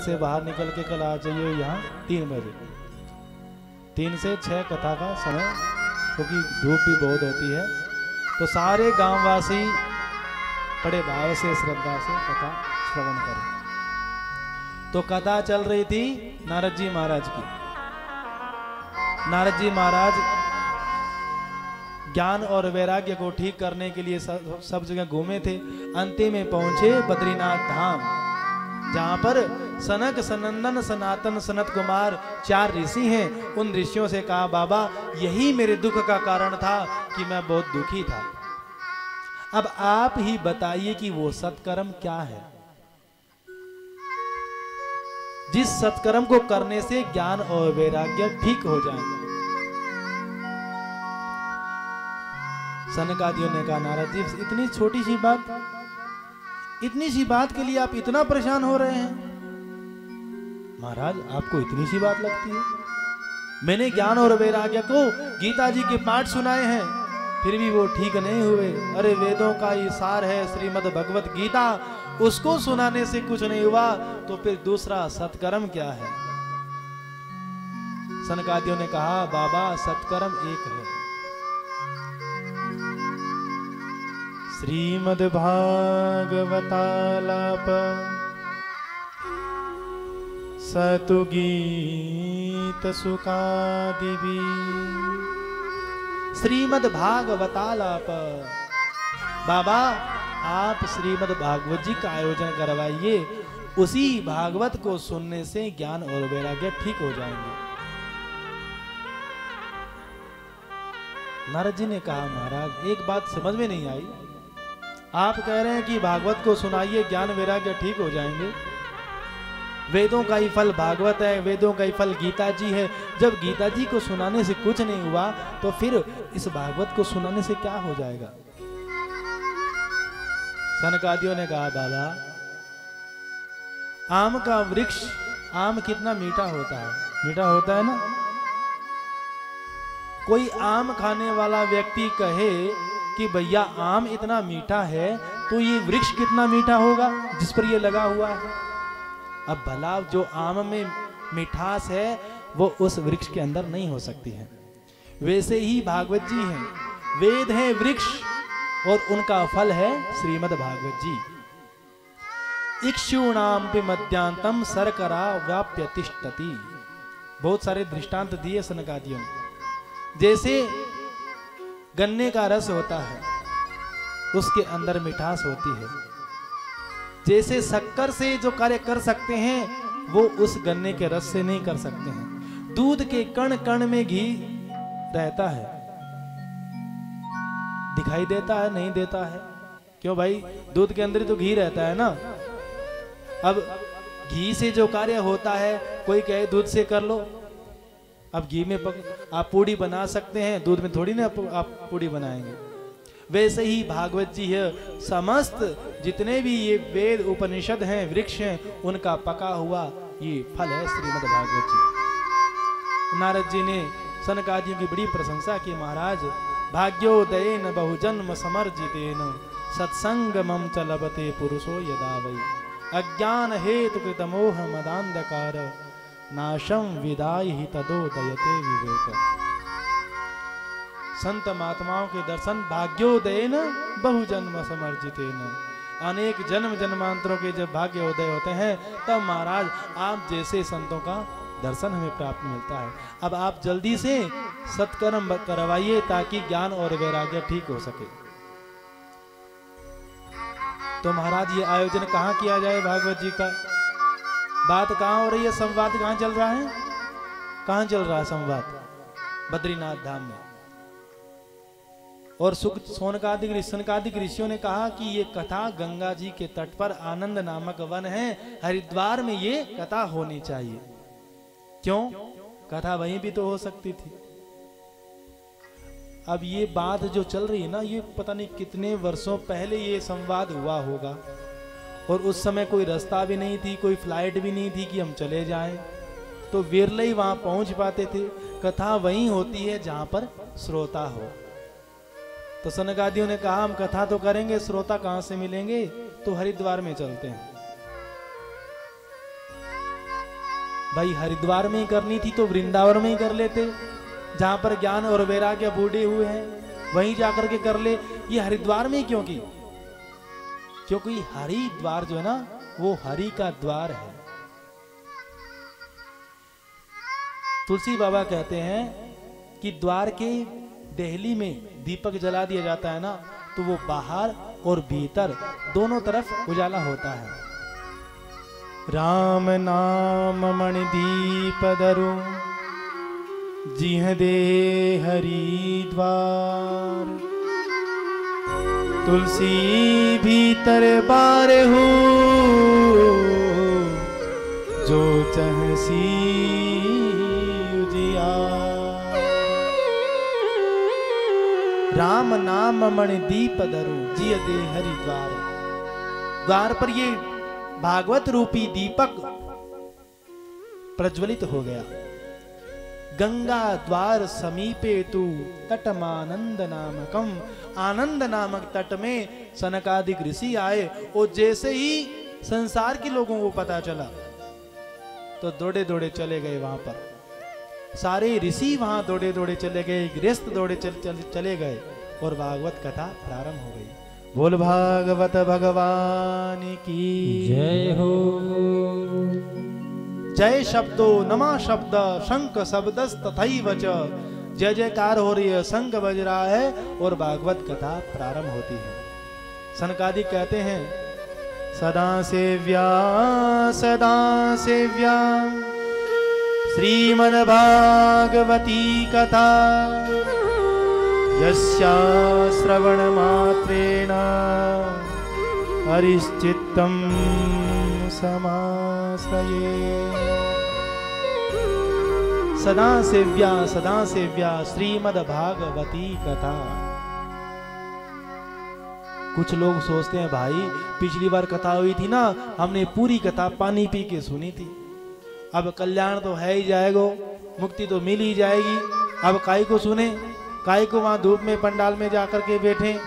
से बाहर निकल के कल आ जाइए यहाँ 3 बजे, 3 से 6 कथा का समय, क्योंकि धूप भी बहुत होती है। तो सारे गांववासी बड़े भाव से श्रद्धा से कथा श्रवण करें। तो कथा चल रही थी नारद जी महाराज की। नारद जी महाराज ज्ञान और वैराग्य को ठीक करने के लिए सब जगह घूमे थे। अंतिम में पहुंचे बद्रीनाथ धाम, जहां पर सनक सनंदन सनातन सनत कुमार 4 ऋषि हैं। उन ऋषियों से कहा, बाबा यही मेरे दुख का कारण था कि मैं बहुत दुखी था। अब आप ही बताइए कि वो सत्कर्म क्या है, जिस सत्कर्म को करने से ज्ञान और वैराग्य ठीक हो जाएंगे। सनकादियों ने कहा, नारद जी इतनी छोटी सी बात, इतनी सी बात के लिए आप इतना परेशान हो रहे हैं? महाराज आपको इतनी सी बात लगती है? मैंने ज्ञान और वैराग्य को गीता जी के पाठ सुनाए हैं, फिर भी वो ठीक नहीं हुए। अरे वेदों का ये सार है श्रीमद् भगवत गीता, उसको सुनाने से कुछ नहीं हुआ तो फिर दूसरा सत्कर्म क्या है? सनकादियों ने कहा, बाबा सत्कर्म एक है। श्रीमद् भागवतालाप सतु गीत सुखादिवी। श्रीमद् भागवतालाप, बाबा आप श्रीमद् भागवत जी का आयोजन करवाइए, उसी भागवत को सुनने से ज्ञान और वैराग्य ठीक हो जाएंगे। नारद जी ने कहा, महाराज एक बात समझ में नहीं आई, आप कह रहे हैं कि भागवत को सुनाइए ज्ञान वैराग्य ठीक हो जाएंगे। वेदों का ही फल भागवत है, वेदों का ही फल गीता जी है। जब गीता जी को सुनाने से कुछ नहीं हुआ तो फिर इस भागवत को सुनाने से क्या हो जाएगा? सनकादियों ने कहा, बाबा आम का वृक्ष, आम कितना मीठा होता है, मीठा होता है ना। कोई आम खाने वाला व्यक्ति कहे कि भैया आम इतना मीठा है तो ये वृक्ष कितना मीठा होगा जिस पर ये लगा हुआ है। अब भला जो आम में मिठास है वो उस वृक्ष के अंदर नहीं हो सकती है। वैसे ही भागवत जी हैं, वेद है वृक्ष और उनका फल है श्रीमद् भागवत जी। इक्षुणाम पे मध्यांतम सरकरा व्याप्य तिष्ठति। बहुत सारे दृष्टांत दिए सनकादियों ने। जैसे गन्ने का रस होता है, उसके अंदर मिठास होती है। जैसे शक्कर से जो कार्य कर सकते हैं वो उस गन्ने के रस से नहीं कर सकते हैं। दूध के कण कण में घी रहता है, दिखाई देता है नहीं देता है? क्यों भाई, दूध के अंदर तो घी रहता है ना। अब घी से जो कार्य होता है, कोई कहे दूध से कर लो, अब घी में आप पूड़ी बना सकते हैं, दूध में थोड़ी ना आप पूड़ी बनाएंगे। वैसे ही भागवत जी है, समस्त जितने भी ये वेद उपनिषद हैं, वृक्ष हैं, उनका पका हुआ ये फल है श्रीमद् भागवत जी। नारद जी ने सनकादियों की बड़ी प्रशंसा की, महाराज भाग्योदयेन बहुजन्म समर्जितेन सत्संगमं च लभते पुरुषो यदा वै अज्ञान हेतु कृतमोह मदांधकार नाशम विदाहि तदोदयते विवेक। संत महात्माओं के दर्शन भाग्योदयेन बहुजन्म समर्जितेन, अनेक जन्म जन्मांतरों के जब भाग्य उदय होते हैं तब महाराज आप जैसे संतों का दर्शन हमें प्राप्त मिलता है। अब आप जल्दी से सत्कर्म करवाइए ताकि ज्ञान और वैराग्य ठीक हो सके। तो महाराज ये आयोजन कहाँ किया जाए भागवत जी का? बात कहाँ हो रही है? संवाद कहाँ चल रहा है? कहाँ चल रहा है संवाद? बद्रीनाथ धाम में। और सनकादिक ऋषियों ने कहा कि ये कथा गंगा जी के तट पर आनंद नामक वन है, हरिद्वार में ये कथा होनी चाहिए। क्यों? कथा वहीं भी तो हो सकती थी। अब ये बात जो चल रही है ना, ये पता नहीं कितने वर्षों पहले ये संवाद हुआ होगा, और उस समय कोई रास्ता भी नहीं थी, कोई फ्लाइट भी नहीं थी कि हम चले जाएं, तो विरले ही वहां पहुंच पाते थे। कथा वहीं होती है जहां पर श्रोता हो। तो सनकादियों ने कहा हम कथा तो करेंगे, श्रोता कहां से मिलेंगे? तो हरिद्वार में चलते हैं। भाई हरिद्वार में ही करनी थी तो वृंदावन में ही कर लेते, जहां पर ज्ञान और वैराग्य बूढ़े हुए हैं वहीं जाकर के कर ले। ये हरिद्वार में क्यों की? क्योंकि हरिद्वार जो है ना वो हरि का द्वार है। तुलसी बाबा कहते हैं कि द्वार के देहली में दीपक जला दिया जाता है ना, तो वो बाहर और भीतर दोनों तरफ उजाला होता है। राम नाम मणि दीप धरु जिह दे हरिद्वार, तुलसी भीतर बार हो जो चहसी उजियार। राम नाम मणि दीप धरु जिह दे हरिद्वार। द्वार पर ये भागवत रूपी दीपक प्रज्वलित हो गया। गंगा द्वार समीपे तू तटमानंद नामकम, आनंद नामक तट में सनकादिक ऋषि आए और जैसे ही संसार के लोगों को पता चला तो दौड़े दौड़े चले गए वहां पर। सारे ऋषि वहां दौड़े दौड़े चले गए, गृहस्थ दौड़े चले गए और भागवत कथा प्रारंभ हो गई। बोल भागवत भगवान की जय हो। जय शब्दो नमा शब्द शंख शब्दस तथैव च। जय जयकार हो रही है, शंख बज रहा है और भागवत कथा प्रारंभ होती है। सनकादिक कहते हैं सदा सेव्या श्रीमद् भागवती कथा, यस्या श्रवण मात्रेण हरिश्चित्तं समाश्रये। सदा सेव्या श्रीमद् भागवती कथा। कुछ लोग सोचते हैं भाई पिछली बार कथा हुई थी ना, हमने पूरी कथा पानी पी के सुनी थी, अब कल्याण तो है ही जाएगा, मुक्ति तो मिल ही जाएगी, अब काय को सुने, काय को वहां धूप में पंडाल में जाकर के बैठे,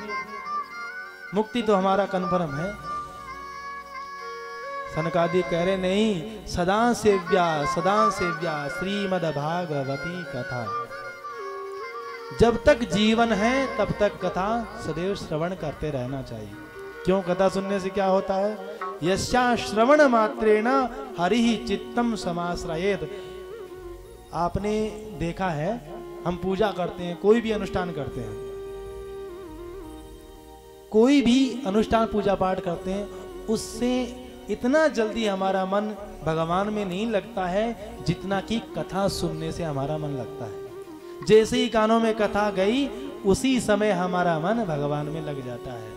मुक्ति तो हमारा कन्फर्म है। सनकादि कह रहे नहीं, सदा सेव्या श्रीमद् भागवती कथा। जब तक जीवन है तब तक कथा सदैव श्रवण करते रहना चाहिए। क्यों? कथा सुनने से क्या होता है? यस्या श्रवण मात्रेण हरिहि चित्तम समाश्रयेत। आपने देखा है हम पूजा करते हैं, कोई भी अनुष्ठान करते हैं, कोई भी अनुष्ठान पूजा पाठ करते हैं, उससे इतना जल्दी हमारा मन भगवान में नहीं लगता है जितना कि कथा सुनने से हमारा मन लगता है। जैसे ही कानों में कथा गई उसी समय हमारा मन भगवान में लग जाता है,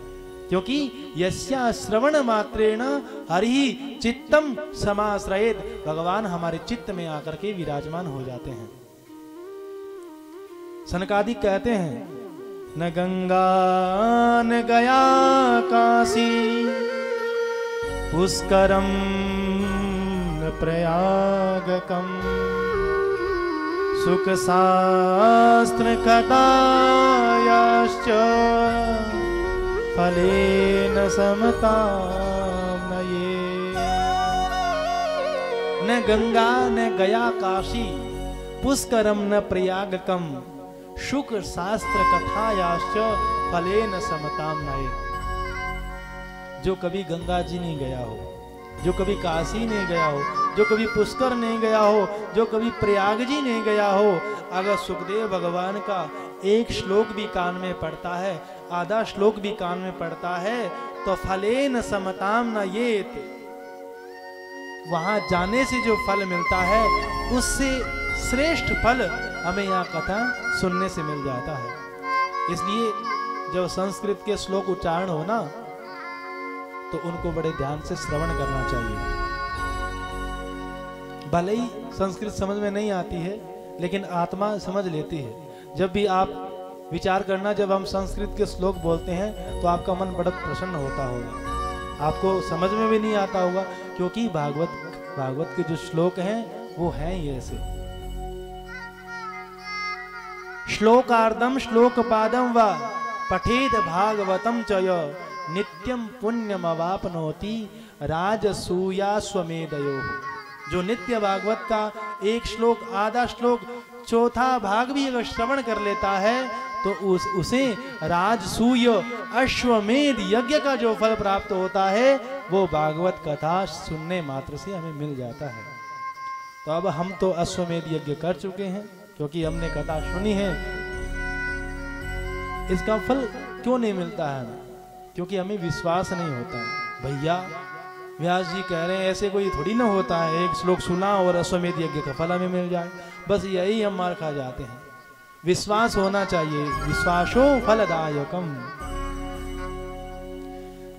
क्योंकि यस्या श्रवण मात्रेण हरिहि चित्तम समाश्रयेत। भगवान हमारे चित्त में आकर के विराजमान हो जाते हैं। सनकादिक कहते हैं न गंगा न गया काशी, पुष्करम न प्रयागकम, सुख शास्त्र कथायाश्च फलेन समतां नये। न गंगा न गया काशी, पुष्करम न प्रयागकम, शुक शास्त्र कथायाश्च फलेन समतां नये। जो कभी गंगा जी नहीं गया हो, जो कभी काशी नहीं गया हो, जो कभी पुष्कर नहीं गया हो, जो कभी प्रयाग जी नहीं गया हो, अगर सुखदेव भगवान का एक श्लोक भी कान में पड़ता है, आधा श्लोक भी कान में पड़ता है, तो फलेन समताम न येत, वहां जाने से जो फल मिलता है उससे श्रेष्ठ फल हमें यहाँ कथा सुनने से मिल जाता है। इसलिए जब संस्कृत के श्लोक उच्चारण हो ना, तो उनको बड़े ध्यान से श्रवण करना चाहिए। भले ही संस्कृत समझ में नहीं आती है, लेकिन आत्मा समझ लेती है। जब भी आप विचार करना, जब हम संस्कृत के श्लोक बोलते हैं तो आपका मन बड़ा प्रसन्न होता होगा, आपको समझ में भी नहीं आता होगा, क्योंकि भागवत के जो श्लोक हैं वो हैं ये ऐसे। श्लोकार्धम श्लोकपादम व पठेद भागवतम चय, नित्यम पुण्यम अवापनोति राजसूया स्वमेधयो। जो नित्य भागवत का एक श्लोक, आधा श्लोक, चौथा भाग भी अगर श्रवण कर लेता है तो उसे राजसूय अश्वमेध यज्ञ का जो फल प्राप्त होता है वो भागवत कथा सुनने मात्र से हमें मिल जाता है। तो अब हम तो अश्वमेध यज्ञ कर चुके हैं क्योंकि हमने कथा सुनी है। इसका फल क्यों नहीं मिलता है हमें? क्योंकि हमें विश्वास नहीं होता है। भैया व्यास जी कह रहे हैं ऐसे कोई थोड़ी ना होता है, एक श्लोक सुना और अश्वमेध यज्ञ का फल हमें मिल जाए, बस यही हम मार खा जाते हैं। विश्वास होना चाहिए, विश्वासो फलदायकम।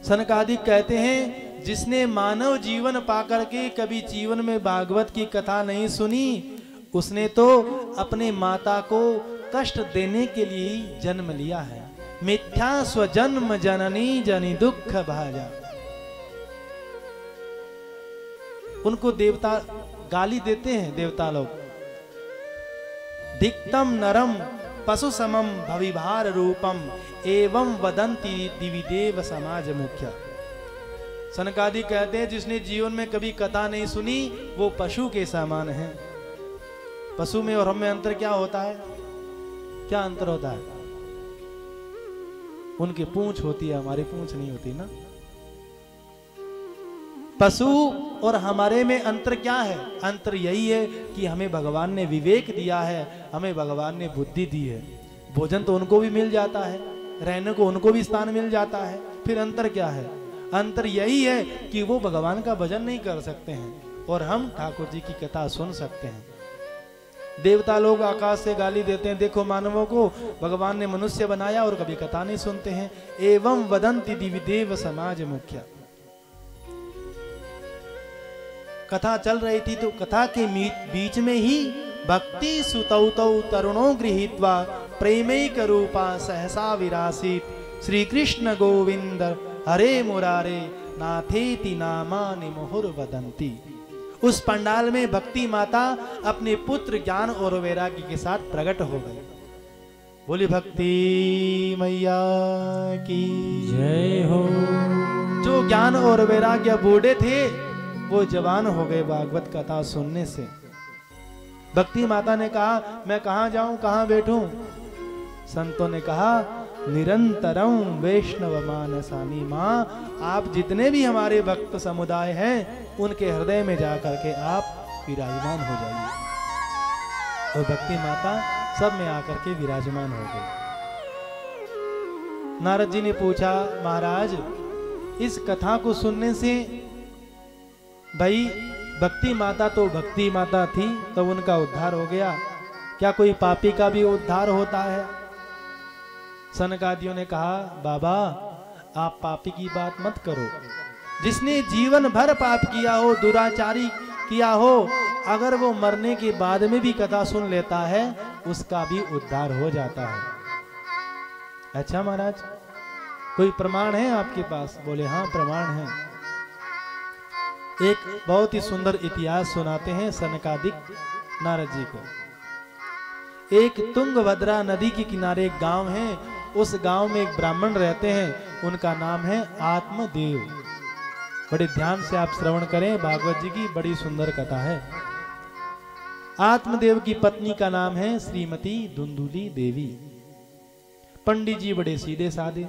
सनकादिक कहते हैं जिसने मानव जीवन पाकर के कभी जीवन में भागवत की कथा नहीं सुनी, उसने तो अपने माता को कष्ट देने के लिए जन्म लिया है। मिथ्या स्वजन्म जननी जनि दुख भाजा। उनको देवता गाली देते हैं, देवता लोग। दिक्तम नरम पशु समम भविभार रूपम एवं वदंती दिविदेव समाज मुख्य। सनकादि कहते हैं जिसने जीवन में कभी कथा नहीं सुनी वो पशु के समान है। पशु में और हम में अंतर क्या होता है? क्या अंतर होता है? उनकी पूंछ होती है, हमारी पूंछ नहीं होती ना। पशु और हमारे में अंतर क्या है? अंतर यही है कि हमें भगवान ने विवेक दिया है, हमें भगवान ने बुद्धि दी है। भोजन तो उनको भी मिल जाता है, रहने को उनको भी स्थान मिल जाता है, फिर अंतर क्या है? अंतर यही है कि वो भगवान का भजन नहीं कर सकते हैं और हम ठाकुर जी की कथा सुन सकते हैं। देवता लोग आकाश से गाली देते हैं, देखो मानवों को भगवान ने मनुष्य बनाया और कभी कथा नहीं सुनते हैं। एवं वदंती दिविदेव समाज मुख्य। कथा चल रही थी तो कथा के बीच में ही भक्ति सुतौतौ तरुणों गृहीत्वा प्रेमैक रूपा सहसा विरासित श्री कृष्ण गोविंद हरे मुरारे नाथेति नामानि मुहुर्वदन्ति। उस पंडाल में भक्ति माता अपने पुत्र ज्ञान और वैराग्य के साथ प्रकट हो गई। बोली भक्ति मैया की जय हो। जो ज्ञान और वैराग्य बूढ़े थे वो जवान हो गए भागवत कथा सुनने से। भक्ति माता ने कहा मैं कहां जाऊं, कहां बैठूं? संतों ने कहा निरंतरम वैष्णव मानसानी। मां आप जितने भी हमारे भक्त समुदाय हैं उनके हृदय में जाकर के आप विराजमान हो जाइए। और भक्ति माता सब में आकर के विराजमान हो गई। नारद जी ने पूछा महाराज इस कथा को सुनने से, भाई भक्ति माता तो भक्ति माता थी तो उनका उद्धार हो गया, क्या कोई पापी का भी उद्धार होता है? सनकादियों ने कहा बाबा आप पापी की बात मत करो। जिसने जीवन भर पाप किया हो, दुराचारी किया हो, अगर वो मरने के बाद में भी कथा सुन लेता है उसका भी उद्धार हो जाता है। अच्छा महाराज कोई प्रमाण है आपके पास? बोले हाँ प्रमाण है। एक बहुत ही सुंदर इतिहास सुनाते हैं सनकादिक नारद जी को। एक तुंगभद्रा नदी के किनारे एक गांव है, उस गांव में एक ब्राह्मण रहते हैं, उनका नाम है आत्मदेव। बड़े ध्यान से आप श्रवण करें, भागवत जी की बड़ी सुंदर कथा है। आत्मदेव की पत्नी का नाम है श्रीमती धुंधुली देवी। पंडित जी बड़े सीधे साधे।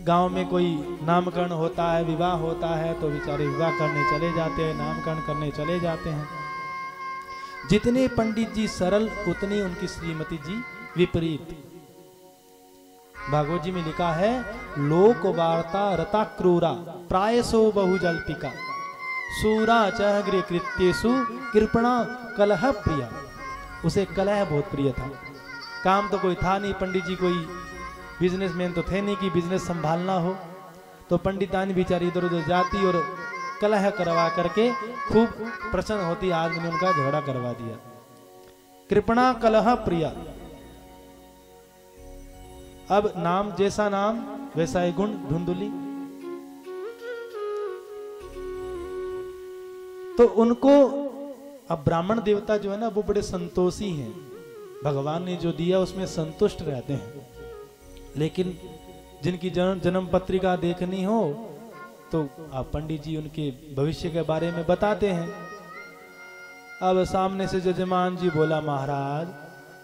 गांव में कोई नामकरण होता है, विवाह होता है तो बेचारे विवाह करने चले जाते हैं, नामकरण करने चले जाते हैं। जितने पंडित जी सरल उतनी उनकी श्रीमती जी विपरीत। भागवत जी में लिखा है लोक वार्ता रता क्रूरा प्रायसो बहुजल्पिका सूरा चहग्र कृत्येषु कृपणा कलह प्रिया। उसे कलह बहुत प्रिय था। काम तो कोई था नहीं, पंडित जी कोई बिजनेसमैन तो थे नहीं कि बिजनेस संभालना हो, तो पंडितानी बेचारी इधर उधर जाती और कलह करवा करके खूब प्रसन्न होती। आदमी ने उनका झगड़ा करवा दिया। कृपणा कलह प्रिया। अब नाम जैसा नाम वैसा ही गुण, धुंधुली। तो उनको अब ब्राह्मण देवता जो है ना वो बड़े संतोषी हैं, भगवान ने जो दिया उसमें संतुष्ट रहते हैं। लेकिन जिनकी जन्म पत्रिका देखनी हो तो आप पंडित जी उनके भविष्य के बारे में बताते हैं। अब सामने से जजमान जी बोला, महाराज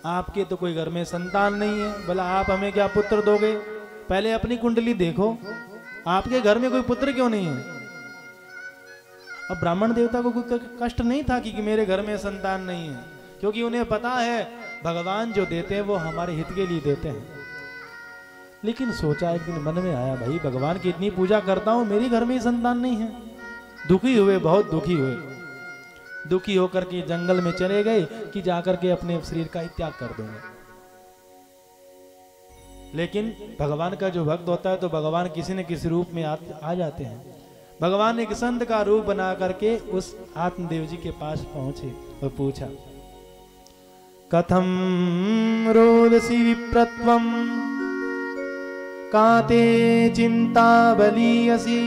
आपके तो कोई घर में संतान नहीं है, बोला आप हमें क्या पुत्र दोगे? पहले अपनी कुंडली देखो, आपके घर में कोई पुत्र क्यों नहीं है? अब ब्राह्मण देवता को कोई कष्ट नहीं था कि मेरे घर में संतान नहीं है, क्योंकि उन्हें पता है भगवान जो देते हैं वो हमारे हित के लिए देते हैं। लेकिन सोचा, एक दिन मन में आया, भाई भगवान की इतनी पूजा करता हूं, मेरे घर में ही संतान नहीं है। दुखी हुए, बहुत दुखी हुए। दुखी होकर के जंगल में चले गए कि जाकर के अपने शरीर का त्याग कर दूंगा। लेकिन भगवान का जो भक्त होता है तो भगवान किसी न किसी रूप में आ जाते हैं। भगवान एक संत का रूप बना करके उस आत्मदेव जी के पास पहुंचे और पूछा, कथम रोदसी विप्रत्वम काते चिंता बलीयसी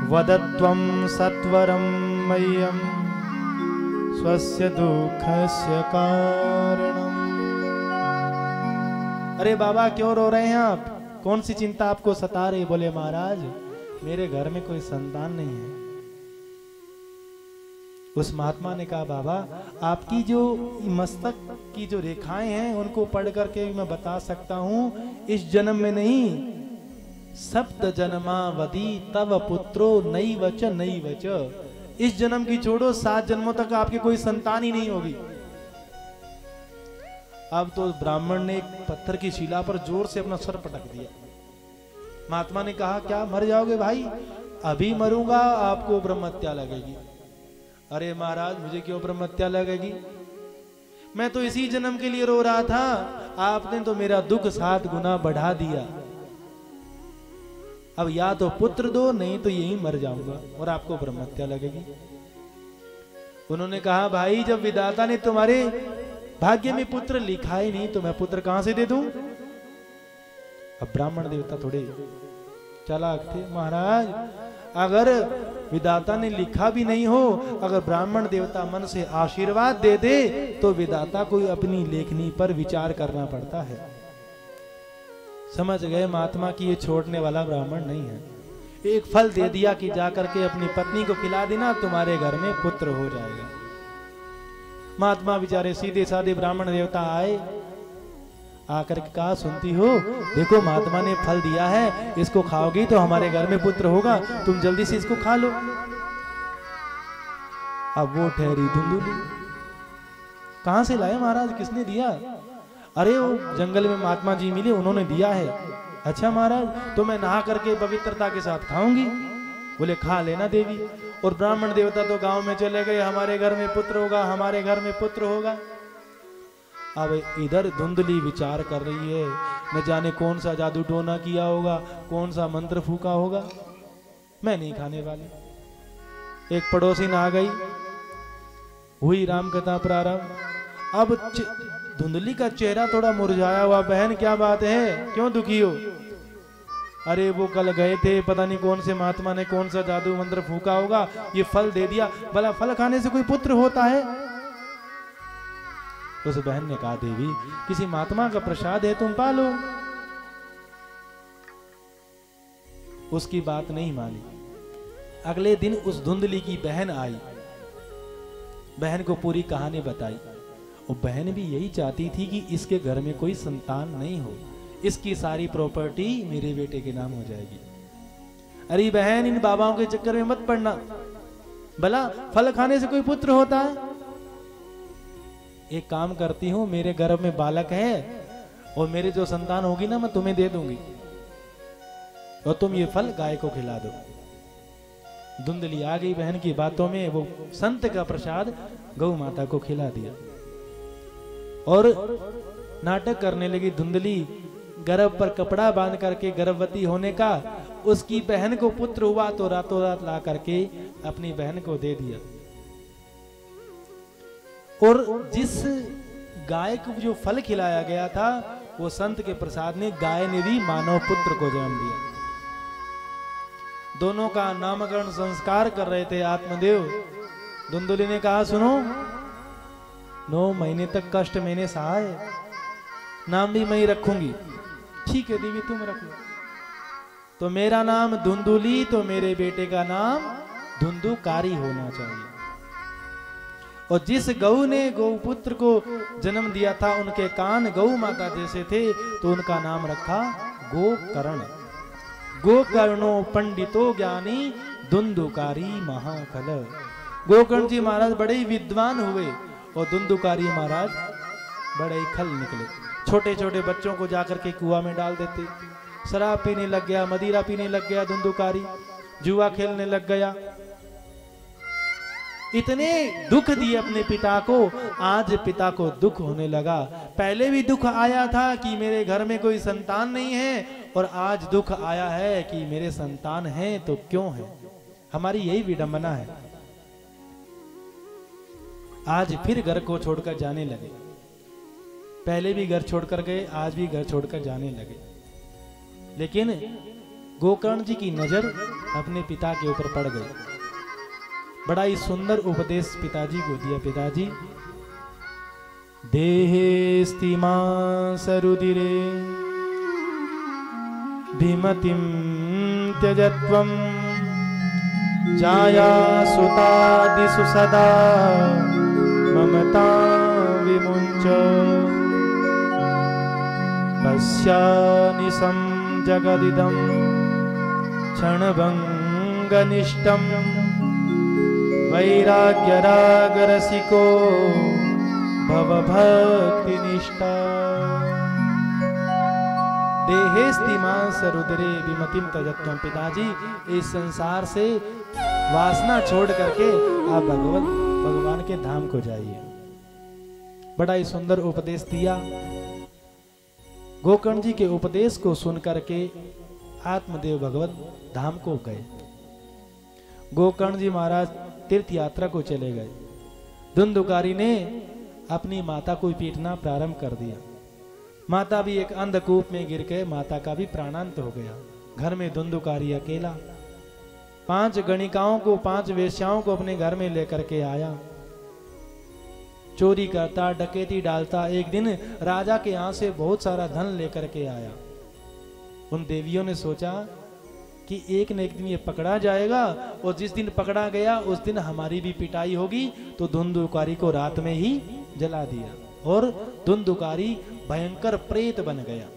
वदत्वं सत्वरं मह्यं स्वस्य दुःखस्य कारणम्। अरे बाबा क्यों रो रहे हैं आप? कौन सी चिंता आपको सता रही? बोले महाराज मेरे घर में कोई संतान नहीं है। उस महात्मा ने कहा, बाबा आपकी जो मस्तक की जो रेखाएं हैं उनको पढ़ करके मैं बता सकता हूं, इस जन्म में नहीं, सप्त जन्मावधि तव पुत्रो नई वच नई वच। इस जन्म की छोड़ो, 7 जन्मों तक आपकी कोई संतान ही नहीं होगी। अब तो ब्राह्मण ने एक पत्थर की शिला पर जोर से अपना सर पटक दिया। महात्मा ने कहा, क्या मर जाओगे भाई? अभी मरूंगा, आपको ब्रह्महत्या लगेगी। अरे महाराज मुझे क्यों ब्रह्महत्या लगेगी? मैं तो इसी जन्म के लिए रो रहा था, आपने तो मेरा दुख 7 गुना बढ़ा दिया। अब या तो पुत्र दो, नहीं तो यही मर जाऊंगा और आपको ब्रह्महत्या लगेगी। उन्होंने कहा, भाई जब विधाता ने तुम्हारे भाग्य में पुत्र लिखा ही नहीं तो मैं पुत्र कहां से दे दूं? अब ब्राह्मण देवता थोड़े चालाक थे। महाराज अगर विधाता ने लिखा भी नहीं हो, अगर ब्राह्मण देवता मन से आशीर्वाद दे दे तो विधाता को अपनी लेखनी पर विचार करना पड़ता है। समझ गए महात्मा की ये छोड़ने वाला ब्राह्मण नहीं है। एक फल दे दिया कि जाकर के अपनी पत्नी को खिला देना, तुम्हारे घर में पुत्र हो जाएगा। महात्मा बेचारे सीधे साधे ब्राह्मण देवता आए, आकर के कहा, सुनती हो, देखो महात्मा ने फल दिया है, इसको खाओगी तो हमारे घर में पुत्र होगा, तुम जल्दी से इसको खा लो। अब वो ठहरी धुंधुली, कहां से लाए महाराज, किसने दिया? अरे वो जंगल में महात्मा जी मिले, उन्होंने दिया है। अच्छा महाराज तो मैं नहा करके पवित्रता के साथ खाऊंगी। बोले खा लेना देवी। और ब्राह्मण देवता तो गांव में चले गए, हमारे घर में पुत्र होगा, हमारे घर में पुत्र होगा। अब इधर धुंधली विचार कर रही है, न जाने कौन सा जादू टोना किया होगा, कौन सा मंत्र फूका होगा, मैं नहीं खाने वाली। एक पड़ोसी आ गई, हुई राम कथा प्रारंभ। अब धुंधली का चेहरा थोड़ा मुरझाया हुआ, बहन क्या बात है, क्यों दुखी हो? अरे वो कल गए थे, पता नहीं कौन से महात्मा ने कौन सा जादू मंत्र फूका होगा, ये फल दे दिया, भला फल खाने से कोई पुत्र होता है? उस बहन ने कहा, देवी किसी महात्मा का प्रसाद है, तुम पालो। उसकी बात नहीं मानी। अगले दिन उस धुंधली की बहन आई, बहन को पूरी कहानी बताई। और बहन भी यही चाहती थी कि इसके घर में कोई संतान नहीं हो, इसकी सारी प्रॉपर्टी मेरे बेटे के नाम हो जाएगी। अरे बहन इन बाबाओं के चक्कर में मत पड़ना, भला फल खाने से कोई पुत्र होता है? एक काम करती हूं, मेरे गर्भ में बालक है और मेरे जो संतान होगी ना मैं तुम्हें दे दूंगी और तुम ये फल गाय को खिला दो। धुंधली आ गई बहन की बातों में, वो संत का प्रसाद गौ माता को खिला दिया और नाटक करने लगी धुंधली। गर्भ पर कपड़ा बांध करके गर्भवती होने का, उसकी बहन को पुत्र हुआ तो रातों रात ला करके अपनी बहन को दे दिया। और जिस गाय को जो फल खिलाया गया था, वो संत के प्रसाद ने, गाय ने भी मानव पुत्र को जन्म दिया। दोनों का नामकरण संस्कार कर रहे थे आत्मदेव। धुंधली ने कहा, सुनो 9 महीने तक कष्ट मैंने सहा है, नाम भी मैं ही रखूंगी। ठीक है देवी तुम रख लो। तो मेरा नाम धुंधुली, तो मेरे बेटे का नाम धुंधुकारी होना चाहिए। और जिस गौ ने गौपुत्र को जन्म दिया था, उनके कान गौ माता जैसे थे, तो उनका नाम रखा गोकर्ण। गोकर्णो पंडितो ज्ञानी धुंधुकारी महाकल। गोकर्ण जी महाराज बड़े ही विद्वान हुए और धुंधुकारी महाराज बड़े ही खल निकले। छोटे छोटे बच्चों को जाकर के कुआं में डाल देते। शराब पीने लग गया, मदिरा पीने लग गया धुंधुकारी, जुआ खेलने लग गया। इतने दुख दिए अपने पिता को, आज पिता को दुख होने लगा। पहले भी दुख आया था कि मेरे घर में कोई संतान नहीं है, और आज दुख आया है कि मेरे संतान हैं तो क्यों है। हमारी यही विडंबना है। आज फिर घर को छोड़कर जाने लगे। पहले भी घर छोड़कर गए, आज भी घर छोड़कर जाने लगे। लेकिन गोकर्ण जी की नजर अपने पिता के ऊपर पड़ गई। बड़ा ही सुंदर उपदेश पिताजी को दिया। पिताजी, देहेस्ति मांसरुधिरे भीमतिं त्यजत्वं जाया सुतादिषु सदा ममता विमुञ्च पश्यानिशं जगदिदं क्षणभङ्गनिष्ठं वैराग्यरागरसिको भवभक्तिनिष्ठा। देहेस्ति मांसरुधिरे विमतिं त्यजत्वं। पिताजी, इस संसार से वासना छोड़ करके आप भगवान के धाम को जाइए। बड़ा ही सुंदर उपदेश दिया। गोकर्ण जी के उपदेश को सुन करके आत्मदेव भगवत धाम को गए। गोकर्ण जी महाराज तीर्थ यात्रा को चले गए। धुंधुकारी ने अपनी माता को पीटना प्रारंभ कर दिया। माता भी एक अंधकूप में गिर के माता का भी प्राणांत हो गया। घर में धुंधुकारी अकेला 5 गणिकाओं को, 5 वेश्याओं को अपने घर में लेकर के आया। चोरी करता, डकैती डालता। एक दिन राजा के यहाँ से बहुत सारा धन लेकर के आया। उन देवियों ने सोचा कि एक न एक दिन ये पकड़ा जाएगा, और जिस दिन पकड़ा गया उस दिन हमारी भी पिटाई होगी। तो धुंधुकारी को रात में ही जला दिया और धुंधुकारी भयंकर प्रेत बन गया।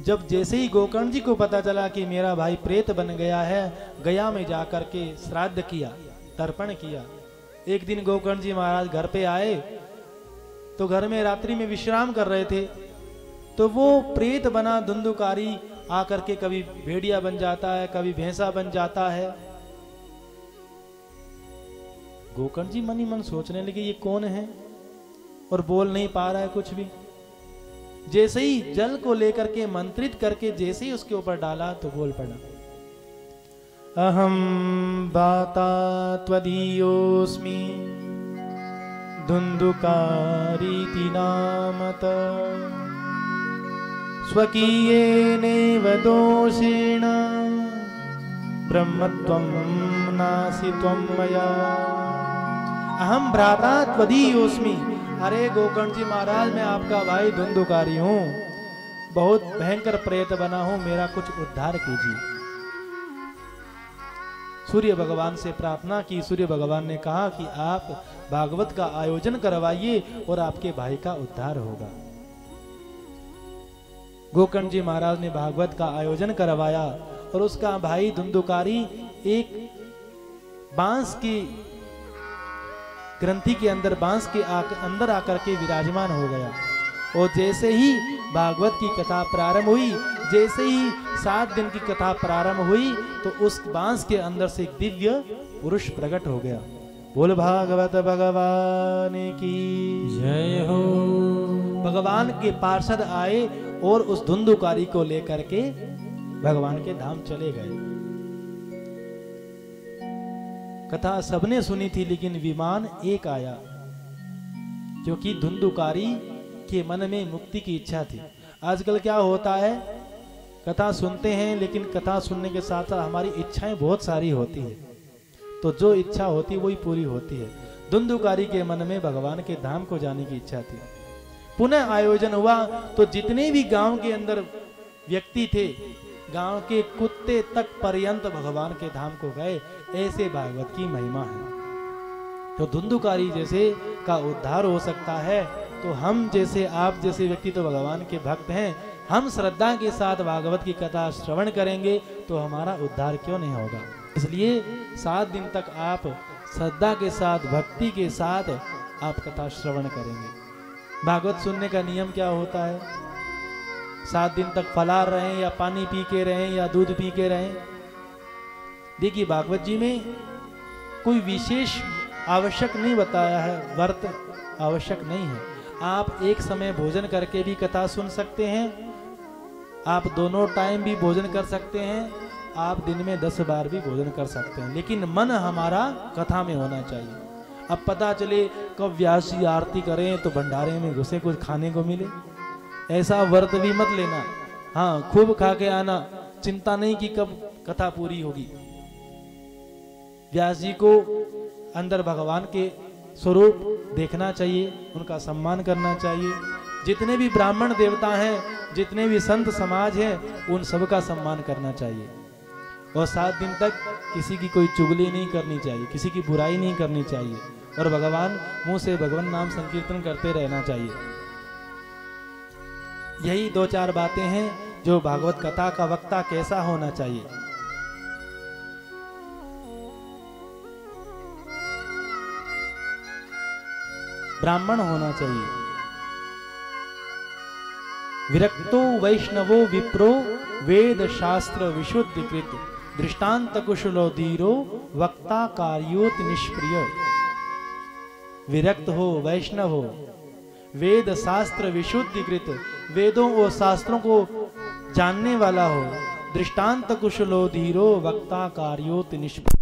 जब जैसे ही गोकर्ण जी को पता चला कि मेरा भाई प्रेत बन गया है, गया में जाकर के श्राद्ध किया, तर्पण किया। एक दिन गोकर्ण जी महाराज घर पे आए तो घर में रात्रि में विश्राम कर रहे थे। तो वो प्रेत बना धुंधुकारी आकर के कभी भेड़िया बन जाता है, कभी भैंसा बन जाता है। गोकर्ण जी मन ही मन सोचने लगे ये कौन है, और बोल नहीं पा रहा है कुछ भी। जैसे ही जल को लेकर के मंत्रित करके जैसे ही उसके ऊपर डाला तो बोल पड़ा, अहम बाता त्वदीयोस्मि धुंधुकारीति नामत स्वकीयेनेव दोषेण ब्रह्मत्वं नासि त्वं मया। अहम भ्राता त्वदीयोस्मि। अरे गोकर्ण जी महाराज, मैं आपका भाई धुंधुकारी हूं, बहुत भयंकर प्रेत बना हूं, मेरा कुछ उद्धार कीजिए। सूर्य भगवान से प्रार्थना की। सूर्य भगवान ने कहा कि आप भागवत का आयोजन करवाइए और आपके भाई का उद्धार होगा। गोकर्ण जी महाराज ने भागवत का आयोजन करवाया और उसका भाई धुंधुकारी एक बांस की ग्रंथि के अंदर, बांस के अंदर आकर के विराजमान हो गया। और जैसे ही भागवत की कथा प्रारंभ हुई, जैसे ही 7 दिन की कथा प्रारंभ हुई, तो उस बांस के अंदर से एक दिव्य पुरुष प्रकट हो गया। बोल भागवत भगवान की जय हो। भगवान के पार्षद आए और उस धुंधुकारी को लेकर के भगवान के धाम चले गए। कथा सबने सुनी थी, लेकिन विमान एक आया, क्योंकि धुंधुकारी के मन में मुक्ति की इच्छा थी। आजकल क्या होता है, कथा सुनते हैं, लेकिन कथा सुनने के साथ साथ हमारी इच्छाएं बहुत सारी होती है, तो जो इच्छा होती है वही पूरी होती है। धुंधुकारी के मन में भगवान के धाम को जाने की इच्छा थी। पुनः आयोजन हुआ तो जितने भी गांव के अंदर व्यक्ति थे, गांव के कुत्ते तक पर्यंत भगवान के धाम को गए। ऐसे भागवत की महिमा है। तो धुंधुकारी जैसे का उद्धार हो सकता है, तो हम जैसे आप जैसे व्यक्ति तो भगवान के भक्त हैं, हम श्रद्धा के साथ भागवत की कथा श्रवण करेंगे तो हमारा उद्धार क्यों नहीं होगा। इसलिए 7 दिन तक आप श्रद्धा के साथ, भक्ति के साथ आप कथा श्रवण करेंगे। भागवत सुनने का नियम क्या होता है? 7 दिन तक फलाहार रहें या पानी पी के रहें या दूध पी के रहें। देखिए भागवत जी में कोई विशेष आवश्यक नहीं बताया है, व्रत आवश्यक नहीं है। आप एक समय भोजन करके भी कथा सुन सकते हैं, आप दोनों टाइम भी भोजन कर सकते हैं, आप दिन में 10 बार भी भोजन कर सकते हैं, लेकिन मन हमारा कथा में होना चाहिए। अब पता चले कब व्यास जी आरती करें तो भंडारे में घुसे कुछ खाने को मिले, ऐसा व्रत भी मत लेना। हाँ, खूब खा के आना, चिंता नहीं कि कब कथा पूरी होगी। व्यास जी को अंदर भगवान के स्वरूप देखना चाहिए, उनका सम्मान करना चाहिए। जितने भी ब्राह्मण देवता हैं, जितने भी संत समाज हैं, उन सबका सम्मान करना चाहिए। और 7 दिन तक किसी की कोई चुगली नहीं करनी चाहिए, किसी की बुराई नहीं करनी चाहिए, और भगवान मुंह से भगवान नाम संकीर्तन करते रहना चाहिए। यही 2-4 बातें हैं जो भागवत कथा का वक्ता कैसा होना चाहिए। ब्राह्मण होना चाहिए। विरक्तो वैष्णवो विप्रो वेद शास्त्र विशुद्ध कृत दृष्टांत कुशलो धीरो वक्ता कार्योत निष्प्रिय। विरक्त हो, वैष्णव हो, वेद शास्त्र विशुद्धि कृत, वेदों और शास्त्रों को जानने वाला हो, दृष्टांत कुशलो धीरो वक्ता कार्योत निष्प्रिय।